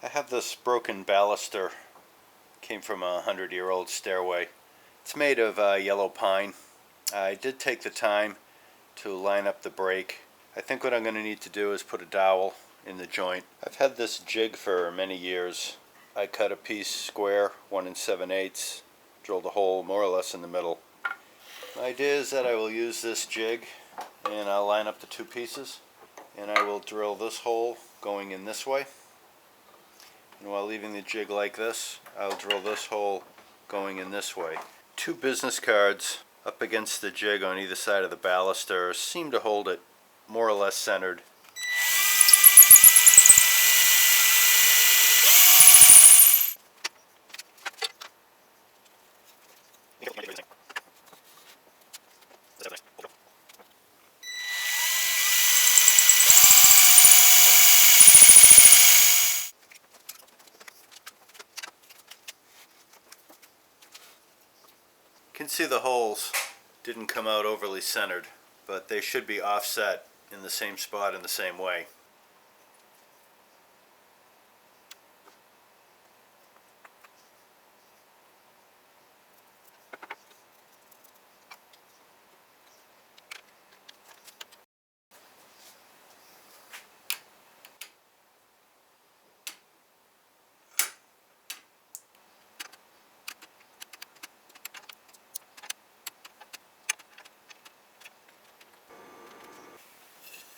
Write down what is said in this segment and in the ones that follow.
I have this broken baluster. Came from a 100-year-old stairway. It's made of yellow pine. I did take the time to line up the break. I think what I'm going to need to do is put a dowel in the joint. I've had this jig for many years. I cut a piece square, 1 7/8, drilled a hole more or less in the middle. My idea is that I will use this jig and I'll line up the two pieces, and I will drill this hole going in this way. And while leaving the jig like this, I'll drill this hole going in this way. Two business cards up against the jig on either side of the baluster seem to hold it more or less centered. You can see the holes didn't come out overly centered, but they should be offset in the same spot in the same way.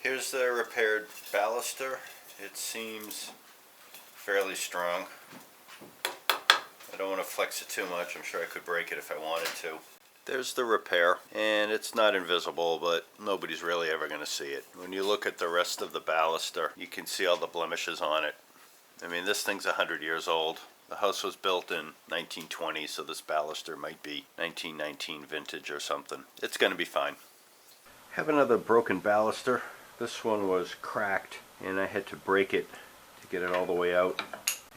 Here's the repaired baluster. It seems fairly strong. I don't want to flex it too much. I'm sure I could break it if I wanted to. There's the repair, and it's not invisible, but nobody's really ever going to see it. When you look at the rest of the baluster, you can see all the blemishes on it. I mean, this thing's 100 years old. The house was built in 1920, so this baluster might be 1919 vintage or something. It's going to be fine. I have another broken baluster. This one was cracked, and I had to break it to get it all the way out.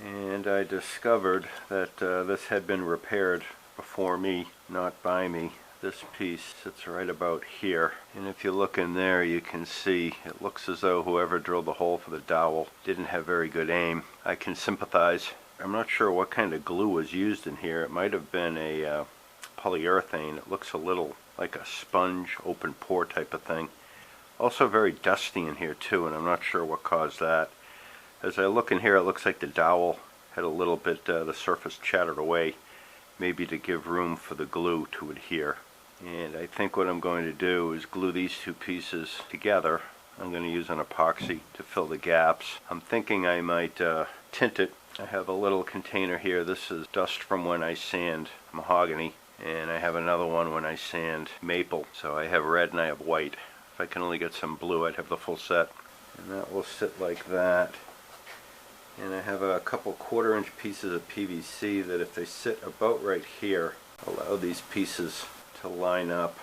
And I discovered that this had been repaired before me, not by me. This piece sits right about here, and if you look in there you can see it looks as though whoever drilled the hole for the dowel didn't have very good aim. I can sympathize. I'm not sure what kind of glue was used in here. It might have been a polyurethane. It looks a little like a sponge, open pore type of thing. Also very dusty in here too, and I'm not sure what caused that. As I look in here, it looks like the dowel had a little bit, the surface chattered away, maybe to give room for the glue to adhere. And I think what I'm going to do is glue these two pieces together. I'm going to use an epoxy to fill the gaps. I'm thinking I might tint it. I have a little container here. This is dust from when I sand mahogany, and I have another one when I sand maple. So I have red and I have white. If I can only get some blue, I'd have the full set. And that will sit like that. And I have a couple 1/4-inch pieces of PVC that if they sit about right here, allow these pieces to line up,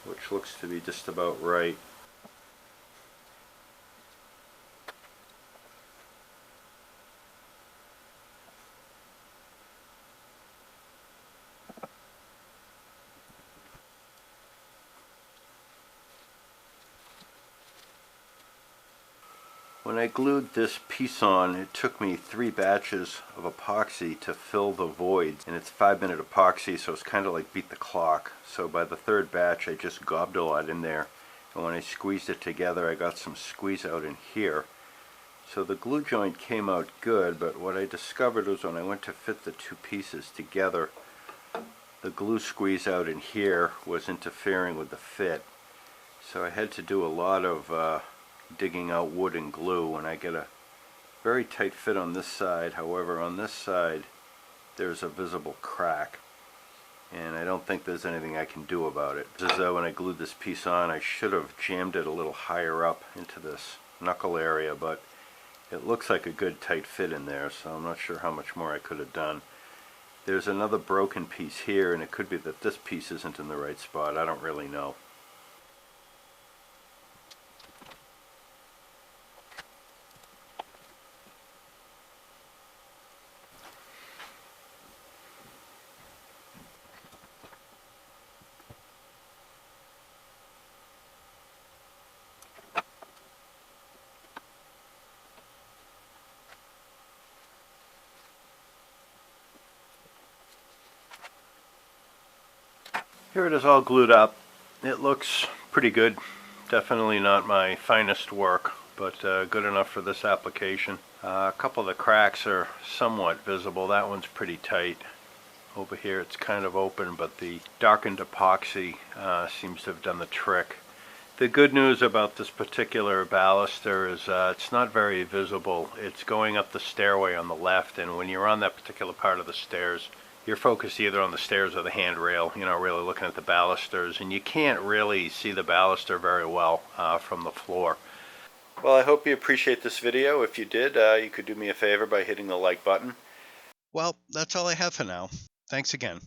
which looks to be just about right. When I glued this piece on, it took me 3 batches of epoxy to fill the voids, and it's 5-minute epoxy, so it's kind of like beat the clock. So by the 3rd batch I just gobbed a lot in there, and when I squeezed it together I got some squeeze out in here. So the glue joint came out good, but what I discovered was when I went to fit the two pieces together, the glue squeeze out in here was interfering with the fit. So I had to do a lot of digging out wood and glue, and I get a very tight fit on this side. However, on this side there's a visible crack, and I don't think there's anything I can do about it. It's as though when I glued this piece on, I should have jammed it a little higher up into this knuckle area, but it looks like a good tight fit in there, so I'm not sure how much more I could have done. There's another broken piece here, and it could be that this piece isn't in the right spot. I don't really know. Here it is all glued up. It looks pretty good. Definitely not my finest work, but good enough for this application. A couple of the cracks are somewhat visible. That one's pretty tight. Over here it's kind of open, but the darkened epoxy seems to have done the trick. The good news about this particular baluster is it's not very visible. It's going up the stairway on the left, and when you're on that particular part of the stairs, you're focused either on the stairs or the handrail, you know, really looking at the balusters, and you can't really see the baluster very well from the floor. Well, I hope you appreciate this video. If you did, you could do me a favor by hitting the like button. Well, that's all I have for now. Thanks again.